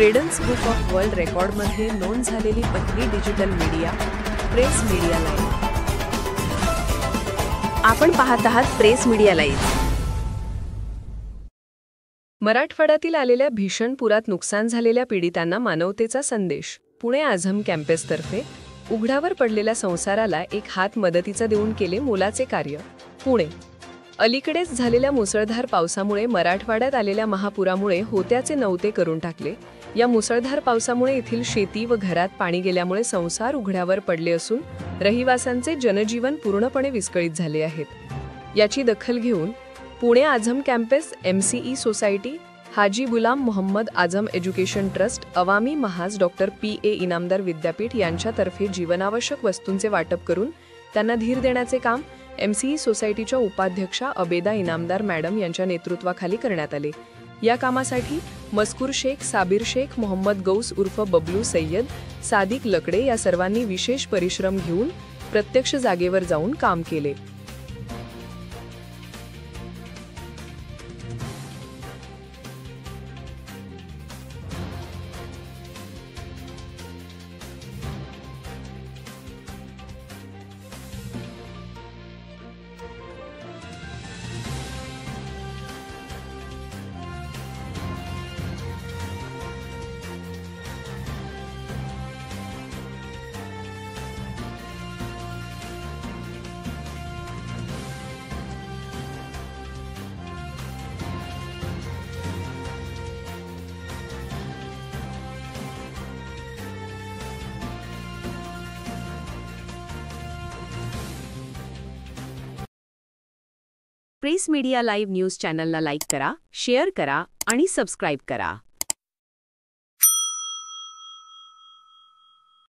Credence book of world रेकॉर्डमध्ये नोंद झालेली पहिली digital media press media live. आपण पाहत आहात प्रेस मीडिया लाईव्ह। मराठवाड्यातील आलेल्या भीषण पुरात नुकसान झालेल्या पीडितांना मानवतेचा संदेश। पुणे आझम कॅम्पसतर्फे उघड्यावर पडलेल्या संसाराला एक हात मदतीचा देऊन केले मोलाचे कार्य। पुणे अलीकडेच झालेल्या मुसळधार पावसामुळे मराठवाड्यात आलेल्या महापुरामुळे होत्याचे नव्हते करून टाकले। या मुसळधार पावसामुळे येथील शेती व घरात पाणी गेल्यामुळे संसार उघड्यावर पडले असून रहिवाशांचे जनजीवन पूर्णपणे विस्कळीत झाले आहेत। याची दखल घेऊन Pune Azam campus, MCE society, Haji Ghulam Mohammad Azam education trust, Awami Mahaz, doctor PA Inamdar विद्यापीठ यांच्यातर्फे जीवनावश्यक वस्तूंचे वाटप करून त्यांना धीर देण्याचे काम MCE सोसायटीच्या उपाध्यक्षा अबेदा इनामदार मॅडम यांच्या नेतृत्वाखाली करण्यात आले। या कामासाठी मस्कूर शेख, साबिर शेख, मोहम्मद गौस उर्फ बबलू सय्यद, सादिक लकडे या सर्वांनी विशेष परिश्रम घेऊन प्रत्यक्ष जागेवर जाऊन काम केले। प्रेस मीडिया लाईव्ह न्यूज चॅनलला लाईक करा, शेअर करा आणि सबस्क्राईब करा।